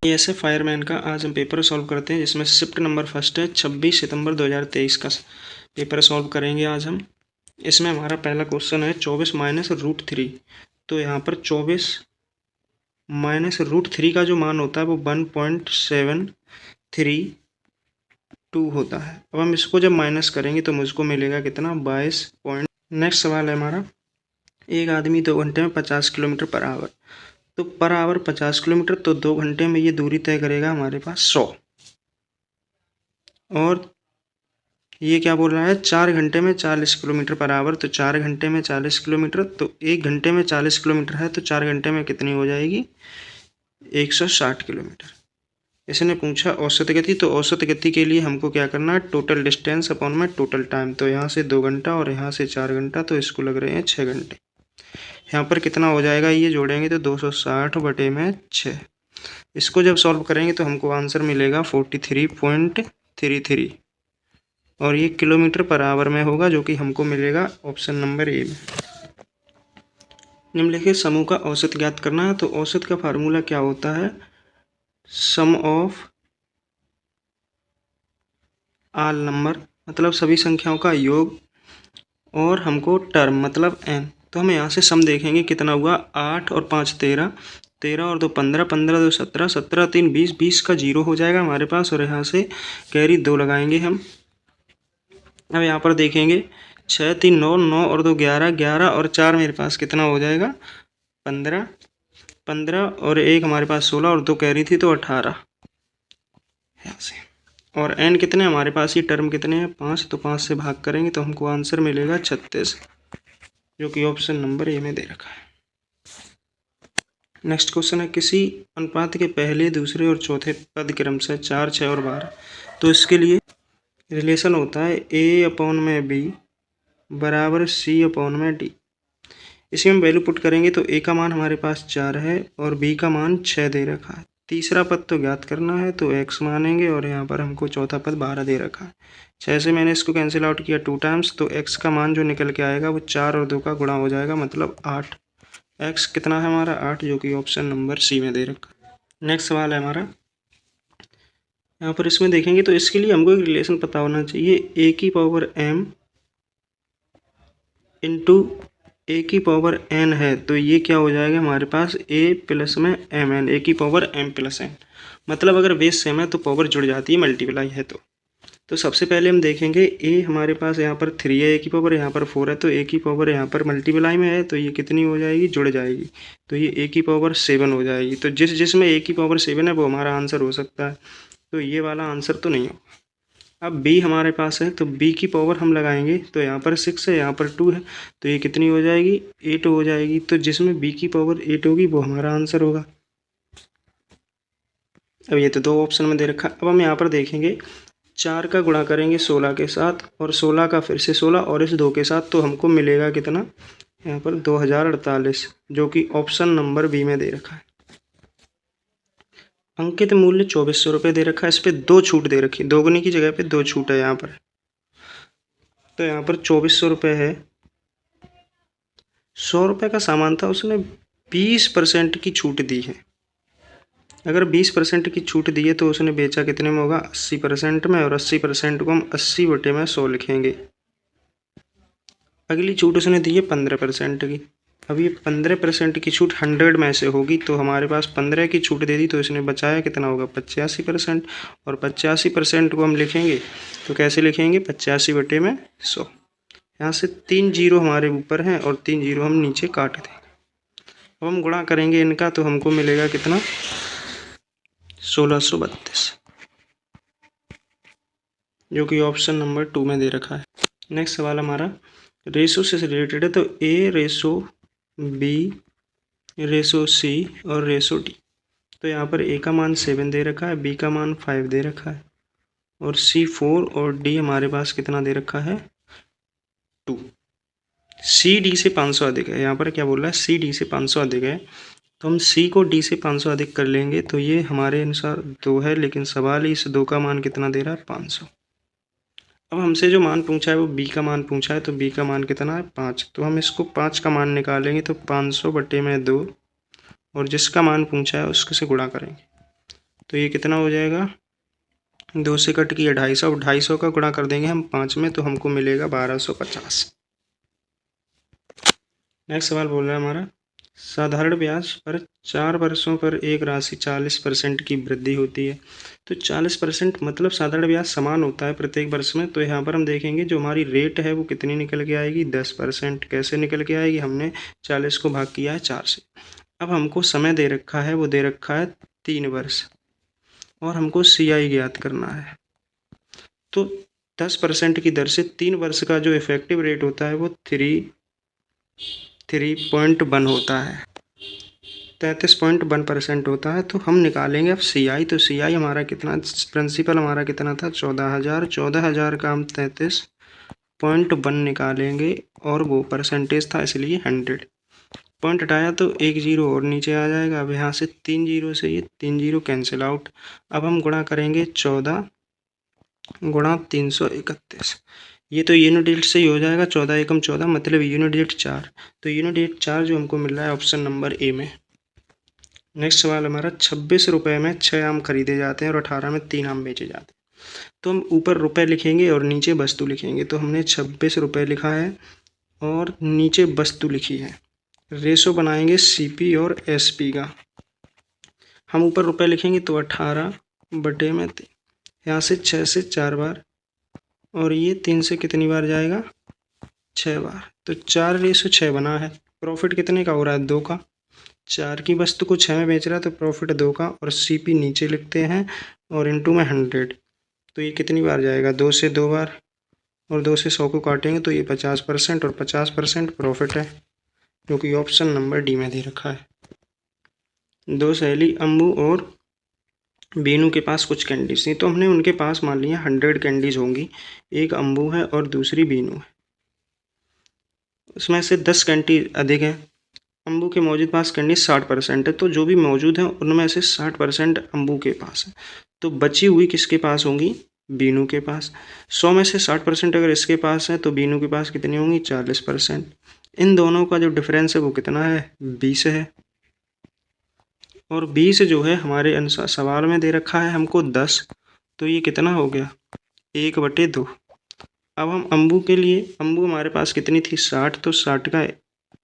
ऐसे फायरमैन का आज हम पेपर सॉल्व करते हैं, जिसमें शिफ्ट नंबर फर्स्ट है 26 सितंबर 2023 का पेपर सॉल्व करेंगे आज हम। इसमें हमारा पहला क्वेश्चन है 24 माइनस रूट थ्री। तो यहाँ पर 24 माइनस रूट थ्री का जो मान होता है वो 1.732 होता है। अब हम इसको जब माइनस करेंगे तो मुझको मिलेगा कितना, 22 पॉइंट। नेक्स्ट सवाल है हमारा, एक आदमी 2 घंटे में 50 किलोमीटर पर आवर। तो पर आवर 50 किलोमीटर, तो 2 घंटे में ये दूरी तय करेगा हमारे पास 100। और ये क्या बोल रहा है, 4 घंटे में 40 किलोमीटर पर आवर। तो 4 घंटे में 40 किलोमीटर, तो 1 घंटे में 40 किलोमीटर है, तो 4 घंटे में कितनी हो जाएगी, 160 किलोमीटर। इसने पूछा औसत गति। तो औसत गति के लिए हमको क्या करना है, टोटल डिस्टेंस अपॉन में टोटल टाइम। तो यहाँ से 2 घंटा और यहाँ से 4 घंटा, तो इसको लग रहे हैं 6 घंटे। यहाँ पर कितना हो जाएगा, ये जोड़ेंगे तो 260 बटे में 6। इसको जब सॉल्व करेंगे तो हमको आंसर मिलेगा 43.33, और ये किलोमीटर पर आवर में होगा, जो कि हमको मिलेगा ऑप्शन नंबर ए में। निम्नलिखित समूह का औसत ज्ञात करना है। तो औसत का फार्मूला क्या होता है, सम ऑफ आल नंबर, मतलब सभी संख्याओं का योग, और हमको टर्म मतलब n। तो हम यहाँ से सम देखेंगे कितना हुआ, 8 और 5 13, 13 और 2 15, 15 2 17, 17 3 20, 20 का 0 हो जाएगा हमारे पास, और यहाँ से कैरी 2 लगाएंगे हम। अब यहाँ पर देखेंगे 6 3 9, 9 और 2 11, 11 और 4 मेरे पास कितना हो जाएगा, 15, 15 और 1 हमारे पास 16 और 2 कैरी थी तो 18 यहाँ से। और n कितने हमारे पास, ये टर्म कितने हैं, 5। तो 5 से भाग करेंगे तो हमको आंसर मिलेगा 36, जो कि ऑप्शन नंबर ए में दे रखा है। नेक्स्ट क्वेश्चन है, किसी अनुपात के पहले, दूसरे और चौथे पद क्रमशः 4 6 और 12। तो इसके लिए रिलेशन होता है a अपॉन में b बराबर c अपॉन में d। इसमें हम वैल्यू पुट करेंगे तो a का मान हमारे पास 4 है और b का मान 6 दे रखा है। तीसरा पद तो ज्ञात करना है, तो x मानेंगे, और यहाँ पर हमको चौथा पद 12 दे रखा है। 6 से मैंने इसको कैंसिल आउट किया 2 टाइम्स, तो x का मान जो निकल के आएगा वो 4 और 2 का गुणा हो जाएगा, मतलब 8। x कितना है हमारा, 8, जो कि ऑप्शन नंबर सी में दे रखा है। नेक्स्ट सवाल है हमारा, यहाँ पर इसमें देखेंगे तो इसके लिए हमको एक रिलेशन पता होना चाहिए, a की पावर m इंटू ए की पावर n है। तो ये क्या हो जाएगा हमारे पास, a प्लस में एम एन, ए की पावर m प्लस n। मतलब अगर बेस सेम है तो पावर जुड़ जाती है, मल्टीप्लाई है तो सबसे पहले हम देखेंगे a हमारे पास यहाँ पर 3 है, a की पावर यहाँ पर 4 है, तो a की पावर यहाँ पर मल्टीप्लाई में है, तो ये कितनी हो जाएगी, जुड़ जाएगी। तो ये a की पावर 7 हो जाएगी। तो जिसमें a की पावर 7 है वो हमारा आंसर हो सकता है, तो ये वाला आंसर तो नहीं होगा। अब b हमारे पास है, तो b की पावर हम लगाएंगे, तो यहाँ पर 6 है, यहाँ पर 2 है, तो ये कितनी हो जाएगी, 8 हो जाएगी। तो जिसमें b की पावर 8 होगी वो हमारा आंसर होगा। अब ये तो 2 ऑप्शन में दे रखा है। अब हम यहाँ पर देखेंगे 4 का गुणा करेंगे 16 के साथ, और 16 का फिर से 16 और इस 2 के साथ, तो हमको मिलेगा कितना, यहाँ पर 2048, जो कि ऑप्शन नंबर बी में दे रखा है। अंकित मूल्य 2400 रुपये दे रखा है। इस पर 2 छूट दे रखी है, दोगुनी की जगह पे 2 छूट है यहाँ पर। तो यहाँ पर 2400 रुपये है, 100 रुपये का सामान था, उसने 20% की छूट दी है। अगर 20% की छूट दी है तो उसने बेचा कितने में होगा, 80% में, और 80% को हम 80 बटे में 100 लिखेंगे। अगली छूट उसने दी है 15% की। अब ये 15% की छूट 100 में से होगी, तो हमारे पास 15 की छूट दे दी, तो इसने बचाया कितना होगा, 85%। और 85% को हम लिखेंगे तो कैसे लिखेंगे, 85 बटे में 100। यहाँ से 3 जीरो हमारे ऊपर हैं और 3 जीरो हम नीचे काट देंगे। अब हम गुणा करेंगे इनका, तो हमको मिलेगा कितना, 1632, जो कि ऑप्शन नंबर 2 में दे रखा है। नेक्स्ट सवाल हमारा रेशो से रिलेटेड है। तो a ratio b ratio c और रेशो d। तो यहाँ पर a का मान 7 दे रखा है, b का मान 5 दे रखा है, और c 4 और d हमारे पास कितना दे रखा है, 2। c d से 500 अधिक है। यहाँ पर क्या बोल रहा है, c d से 500 अधिक है, तो हम c को d से 500 अधिक कर लेंगे, तो ये हमारे अनुसार 2 है, लेकिन सवाल ही इस 2 का मान कितना दे रहा है, 500। अब हमसे जो मान पूछा है वो b का मान पूछा है, तो b का मान कितना है, 5। तो हम इसको 5 का मान निकालेंगे, तो 500 बटे में 2, और जिसका मान पूछा है उसके से गुणा करेंगे। तो ये कितना हो जाएगा, 2 से कट किया 250, 250 का गुणा कर देंगे हम 5 में तो हमको मिलेगा 1250। नेक्स्ट सवाल बोल रहा है हमारा, साधारण ब्याज पर 4 वर्षों पर एक राशि 40% की वृद्धि होती है। तो 40% मतलब साधारण ब्याज समान होता है प्रत्येक वर्ष में। तो यहाँ पर हम देखेंगे जो हमारी रेट है वो कितनी निकल के आएगी, 10%। कैसे निकल के आएगी, हमने 40 को भाग किया है 4 से। अब हमको समय दे रखा है, वो दे रखा है 3 वर्ष, और हमको CI ज्ञात करना है। तो 10% की दर से 3 वर्ष का जो इफेक्टिव रेट होता है वो 3.1 होता है, 33.1% होता है। तो हम निकालेंगे अब CI। तो CI हमारा कितना, प्रिंसिपल हमारा कितना था 14,000, 14,000 का हम 33.1 निकालेंगे और वो परसेंटेज था इसलिए 100। पॉइंट हटाया तो एक जीरो और नीचे आ जाएगा। अब यहाँ से 3 जीरो से ये 3 जीरो कैंसिल आउट। अब हम गुणा करेंगे 14 गुणा 331, ये तो यूनिट डिजिट से ही हो जाएगा। 14 एकम 14 मतलब यूनिट डिजिट 4। तो यूनिट डिजिट 4 जो हमको मिल रहा है ऑप्शन नंबर ए में। नेक्स्ट सवाल हमारा, 26 रुपये में 6 आम खरीदे जाते हैं और 18 में 3 आम बेचे जाते हैं। तो हम ऊपर रुपए लिखेंगे और नीचे वस्तु लिखेंगे। तो हमने 26 रुपये लिखा है और नीचे वस्तु लिखी है। रेशो बनाएंगे CP और SP का। हम ऊपर रुपए लिखेंगे तो 18 बटे में 3, यहाँ से 6 से 4 बार, और ये 3 से कितनी बार जाएगा, 6 बार। तो 4:6 बना है। प्रॉफिट कितने का हो रहा है, 2 का। 4 की वस्तु को 6 में बेच रहा है तो प्रॉफिट 2 का, और CP नीचे लिखते हैं और इनटू में 100। तो ये कितनी बार जाएगा, 2 से 2 बार, और 2 से 100 को काटेंगे तो ये 50%, और 50% प्रॉफिट है, जो कि ऑप्शन नंबर डी में दे रखा है। 2 सहेली अम्बू और बीनू के पास कुछ कैंडीज थी, तो हमने उनके पास मान लिया 100 कैंडीज होंगी। एक अम्बू है और दूसरी बीनू है, उसमें से 10 कैंडी अधिक है। अम्बू के मौजूद पास कैंडी 60% है, तो जो भी मौजूद है उनमें से 60% अम्बू के पास है। तो बची हुई किसके पास होंगी, बीनू के पास। 100 में से 60% अगर इसके पास है तो बीनू के पास कितनी होंगी, 40%। इन दोनों का जो डिफरेंस है वो कितना है, 20 है। और 20 जो है हमारे अनुसार सवाल में दे रखा है हमको 10, तो ये कितना हो गया, 1/2। अब हम अम्बू के लिए, अम्बू हमारे पास कितनी थी 60, तो 60 का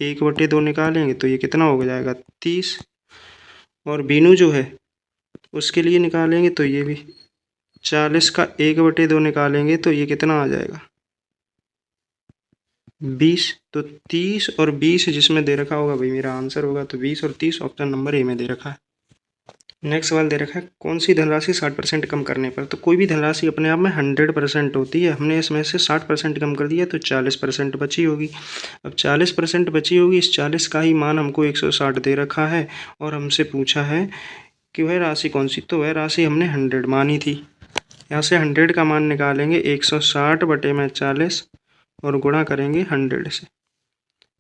1/2 निकालेंगे तो ये कितना हो जाएगा, 30। और बीनू जो है उसके लिए निकालेंगे तो ये भी 40 का 1/2 निकालेंगे तो ये कितना आ जाएगा, 20। तो 30 और 20 जिसमें दे रखा होगा वही मेरा आंसर होगा। तो 20 और 30 ऑप्शन नंबर ए में दे रखा है। नेक्स्ट सवाल दे रखा है, कौन सी धनराशि 60% कम करने पर। तो कोई भी धनराशि अपने आप में 100% होती है, हमने इसमें से 60% कम कर दिया तो 40% बची होगी। अब 40% बची होगी, इस 40 का ही मान हमको 160 दे रखा है और हमसे पूछा है कि वह राशि कौन सी। तो वह राशि हमने 100 मानी थी। यहाँ से 100 का मान निकालेंगे 160 बटे में 40 और गुणा करेंगे 100 से।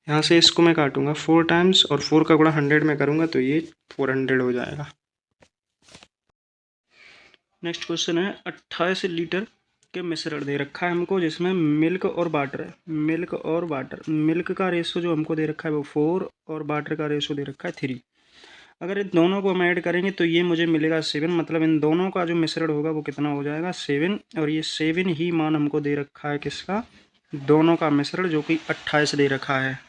यहाँ से इसको मैं काटूंगा 4 टाइम्स और 4 का गुणा 100 में करूँगा तो ये 400 हो जाएगा। नेक्स्ट क्वेश्चन है, 28 लीटर के मिश्रण दे रखा है हमको जिसमें मिल्क और वाटर है। मिल्क और वाटर, मिल्क का रेशो जो हमको दे रखा है वो 4 और वाटर का रेशो दे रखा है 3। अगर इन दोनों को हम ऐड करेंगे तो ये मुझे मिलेगा 7, मतलब इन दोनों का जो मिश्रण होगा वो कितना हो जाएगा, 7। और ये 7 ही मान हमको दे रखा है किसका, दोनों का मिश्रण, जो कि 28 दे रखा है।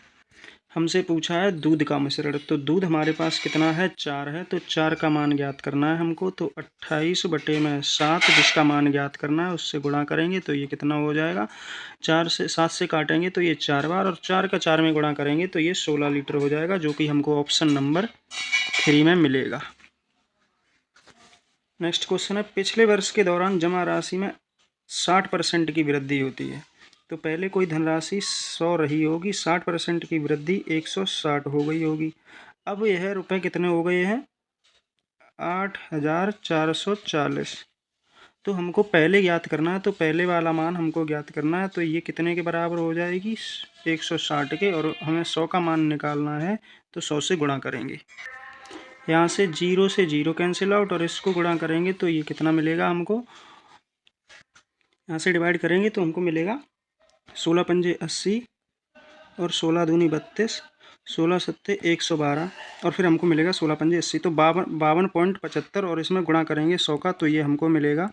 हमसे पूछा है दूध का मिश्रण, तो दूध हमारे पास कितना है, 4 है। तो 4 का मान ज्ञात करना है हमको। तो 28 बटे में 7 जिसका मान ज्ञात करना है उससे गुणा करेंगे तो ये कितना हो जाएगा, 4 से 7 से काटेंगे तो ये 4 बार, और 4 का 4 में गुणा करेंगे तो ये 16 लीटर हो जाएगा, जो कि हमको ऑप्शन नंबर 3 में मिलेगा। नेक्स्ट क्वेश्चन है, पिछले वर्ष के दौरान जमा राशि में 60% की वृद्धि होती है। तो पहले कोई धनराशि 100 रही होगी, 60% की वृद्धि 160 हो गई होगी। अब यह रुपए कितने हो गए हैं, 8,440। तो हमको पहले ज्ञात करना है, तो पहले वाला मान हमको ज्ञात करना है। तो ये कितने के बराबर हो जाएगी, 160 के, और हमें 100 का मान निकालना है तो 100 से गुणा करेंगे। यहाँ से 0 से 0 कैंसिल आउट, और इसको गुणा करेंगे तो ये कितना मिलेगा हमको, यहाँ से डिवाइड करेंगे तो हमको मिलेगा 16 पंजे 80 और 16 दूनी 32, 16 सत्ते 112 और फिर हमको मिलेगा 16 पंजे 80, तो 52.75 और इसमें गुणा करेंगे 100 का, तो ये हमको मिलेगा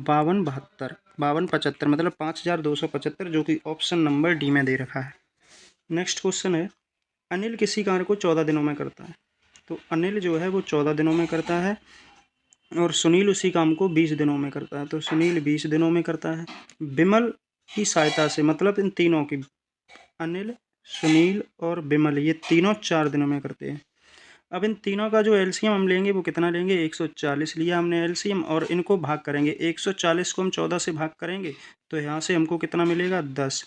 5275 मतलब 5275, जो कि ऑप्शन नंबर डी में दे रखा है। नेक्स्ट क्वेश्चन है, अनिल किसी कार्य को 14 दिनों में करता है। तो अनिल जो है वो 14 दिनों में करता है और सुनील उसी काम को 20 दिनों में करता है। तो सुनील 20 दिनों में करता है। विमल की सहायता से, मतलब इन तीनों की, अनिल, सुनील और विमल, ये तीनों 4 दिनों में करते हैं। अब इन तीनों का जो एलसीएम हम लेंगे वो कितना लेंगे, 140 लिया हमने एलसीएम, और इनको भाग करेंगे। 140 को हम 14 से भाग करेंगे तो यहाँ से हमको कितना मिलेगा, 10,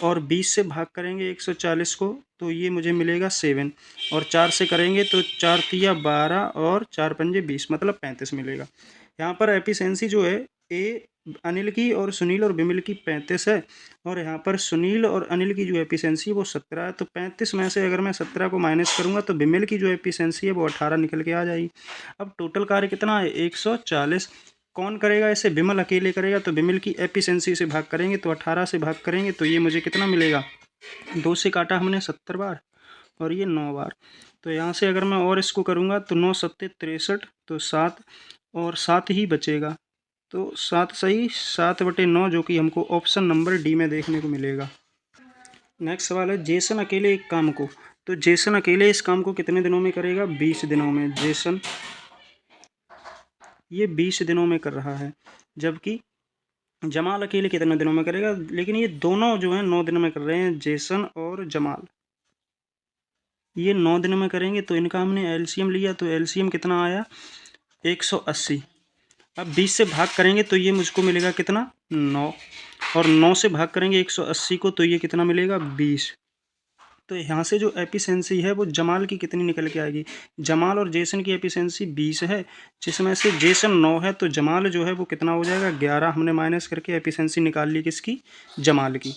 और 20 से भाग करेंगे 140 को तो ये मुझे मिलेगा 7, और 4 से करेंगे तो 4 तिया 12 और 4 पंजे 20, मतलब 35 मिलेगा। यहाँ पर एफिशिएंसी जो है ए अनिल की और सुनील और विमल की 35 है, और यहाँ पर सुनील और अनिल की जो एफिशिएंसी वो 17 है। तो 35 में से अगर मैं 17 को माइनस करूँगा तो विमल की जो एफिशिएंसी है वो 18 निकल के आ जाएगी। अब टोटल कार्य कितना है, 140। कौन करेगा इसे, विमल अकेले करेगा, तो विमल की एफिशिएंसी से भाग करेंगे तो 18 से भाग करेंगे तो ये मुझे कितना मिलेगा, 2 से काटा हमने 70 बार और ये 9 बार। तो यहाँ से अगर मैं और इसको करूँगा तो 9 सत्ते 63, तो 7 और 7 ही बचेगा। तो 7 सही 7/9, जो कि हमको ऑप्शन नंबर डी में देखने को मिलेगा। नेक्स्ट सवाल है, जेसन अकेले एक काम को, तो जेसन अकेले इस काम को कितने दिनों में करेगा, 20 दिनों में। जेसन ये 20 दिनों में कर रहा है, जबकि जमाल अकेले कितने दिनों में करेगा, लेकिन ये दोनों जो हैं 9 दिनों में कर रहे हैं, जेसन और जमाल, ये 9 दिनों में करेंगे। तो इनका हमने एलसीएम लिया, तो एलसीएम कितना आया, 180। अब 20 से भाग करेंगे तो ये मुझको मिलेगा कितना, 9, और 9 से भाग करेंगे 180 को तो ये कितना मिलेगा, 20। तो यहाँ से जो एफिशिएंसी है वो जमाल की कितनी निकल के आएगी, जमाल और जेसन की एफिशिएंसी 20 है, जिसमें से जेसन 9 है, तो जमाल जो है वो कितना हो जाएगा, 11। हमने माइनस करके एफिशिएंसी निकाल ली किसकी, जमाल की।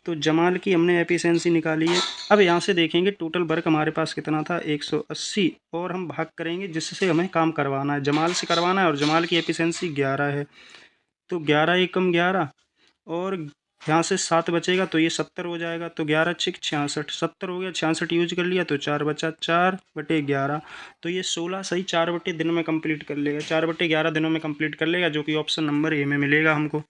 तो जमाल की हमने एफिशिएंसी निकाली है। अब यहाँ से देखेंगे टोटल वर्क हमारे पास कितना था, 180, और हम भाग करेंगे जिससे हमें काम करवाना है, जमाल से करवाना है, और जमाल की एफिशिएंसी 11 है। तो 11 एकम 11, और यहाँ से 7 बचेगा तो ये 70 हो जाएगा। तो 11 छिक 66, 70 हो गया, 66 यूज कर लिया तो 4 बचा, 4/11। तो ये 16 सही 4 दिन में कंप्लीट कर लेगा, 4/11 दिनों में कंप्लीट कर लेगा, जो कि ऑप्शन नंबर ए में मिलेगा हमको।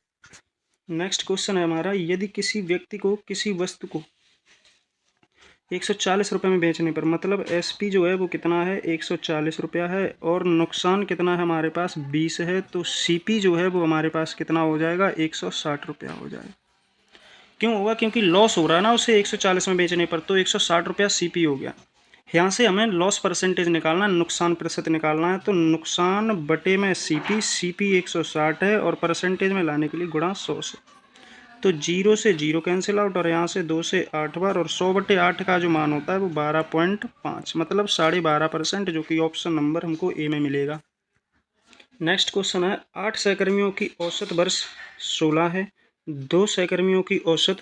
नेक्स्ट क्वेश्चन है हमारा, यदि किसी व्यक्ति को किसी वस्तु को 140 रुपये में बेचने पर, मतलब एसपी जो है वो कितना है, 140 रुपया है, और नुकसान कितना है हमारे पास, 20 है, तो सीपी जो है वो हमारे पास कितना हो जाएगा, 160 रुपया हो जाएगा। क्यों होगा, क्योंकि लॉस हो रहा है ना उसे 140 में बेचने पर, तो 160 रुपया सीपी हो गया। यहाँ से हमें लॉस परसेंटेज निकालना है, नुकसान प्रतिशत निकालना है, तो नुकसान बटे में सीपी, सीपी 160 है, और परसेंटेज में लाने के लिए गुणा 100 से। तो 0 से 0 कैंसिल आउट, और यहाँ से 2 से 8 बार, और 100/8 का जो मान होता है वो 12.5, मतलब 12.5%, जो कि ऑप्शन नंबर हमको ए में मिलेगा। नेक्स्ट क्वेश्चन है, 8 सहकर्मियों की औसत वर्ष 16 है, 2 सहकर्मियों की औसत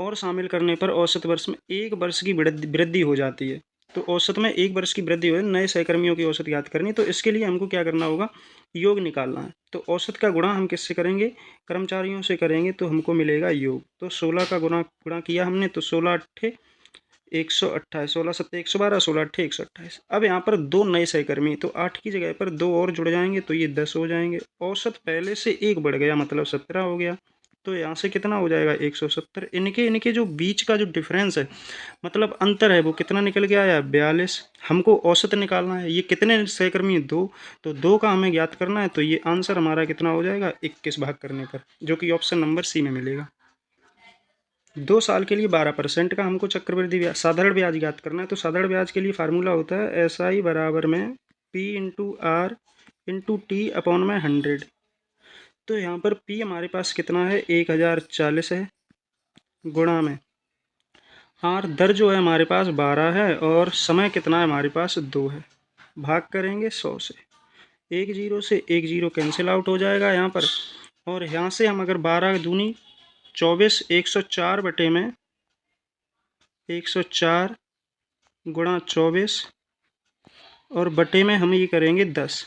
और शामिल करने पर औसत वर्ष में 1 वर्ष की वृद्धि हो जाती है। तो औसत में 1 वर्ष की वृद्धि हो, नए सहकर्मियों की औसत ज्ञात करनी, तो इसके लिए हमको क्या करना होगा, योग निकालना है। तो औसत का गुणा हम किससे करेंगे, कर्मचारियों से करेंगे, तो हमको मिलेगा योग। तो 16 का गुणा किया हमने, तो 16 अट्ठे 128, 16 सत्ते 112, 16 अट्ठे 128। अब यहाँ पर 2 नए सहकर्मी, तो 8 की जगह पर 2 और जुड़ जाएंगे तो ये 10 हो जाएंगे। औसत पहले से 1 बढ़ गया, मतलब 17 हो गया। तो यहाँ से कितना हो जाएगा, 170। इनके जो बीच का जो डिफरेंस है, मतलब अंतर है, वो कितना निकल के आया, 42। हमको औसत निकालना है, ये कितने सहकर्मी, 2, तो 2 का हमें ज्ञात करना है, तो ये आंसर हमारा कितना हो जाएगा, 21 भाग करने पर, जो कि ऑप्शन नंबर सी में मिलेगा। 2 साल के लिए 12% का हमको चक्रवृद्धि ब्याज, साधारण ब्याज ज्ञात करना है। तो साधारण ब्याज के लिए फार्मूला होता है SI बराबर में P/R इंटू टी अपॉन में 100। तो यहाँ पर P हमारे पास कितना है, 1040 है, गुणा में R दर जो है हमारे पास 12 है, और समय कितना है हमारे पास, 2 है, भाग करेंगे 100 से। 1 0 से 1 0 कैंसिल आउट हो जाएगा यहाँ पर, और यहाँ से हम अगर 12 दूनी 24, 104 बटे में 104 गुणा 24, और बटे में हम ये करेंगे 10,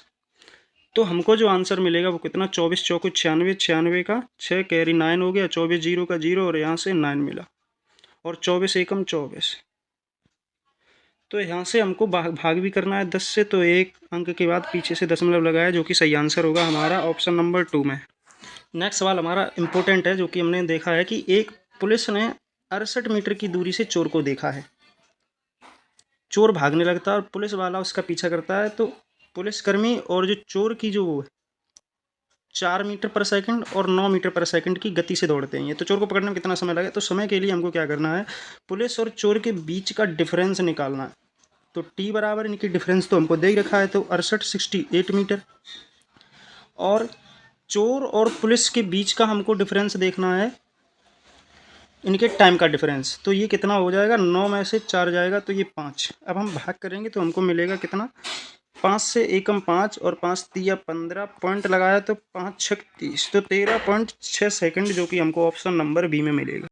तो हमको जो आंसर मिलेगा वो कितना, 24 चौको 96, 96 का 6 कैरी 9 हो गया, 24 0 का 0, और यहाँ से 9 मिला, और 24 एकम 24। तो यहाँ से हमको भाग भी करना है 10 से, तो 1 अंक के बाद पीछे से दशमलव लगाया, जो कि सही आंसर होगा हमारा ऑप्शन नंबर 2 में। नेक्स्ट सवाल हमारा इम्पोर्टेंट है, जो कि हमने देखा है कि एक पुलिस ने 68 मीटर की दूरी से चोर को देखा है। चोर भागने लगता है और पुलिस वाला उसका पीछा करता है, तो पुलिसकर्मी और जो चोर की जो 4 मीटर पर सेकंड और 9 मीटर पर सेकंड की गति से दौड़ते हैं। तो चोर को पकड़ने में कितना समय लगे, तो समय के लिए हमको क्या करना है, पुलिस और चोर के बीच का डिफरेंस निकालना है। तो टी बराबर इनकी डिफरेंस तो हमको दे ही रखा है, तो 68 मीटर, और चोर और पुलिस के बीच का हमको डिफरेंस देखना है, इनके टाइम का डिफरेंस। तो ये कितना हो जाएगा, 9 में से 4 जाएगा तो ये 5। अब हम भाग करेंगे तो हमको मिलेगा कितना, 5 से एकम 5 और 5 तिया 15 पॉइंट लगाया तो 5 6 30, तो 13.6 सेकंड, जो कि हमको ऑप्शन नंबर बी में मिलेगा।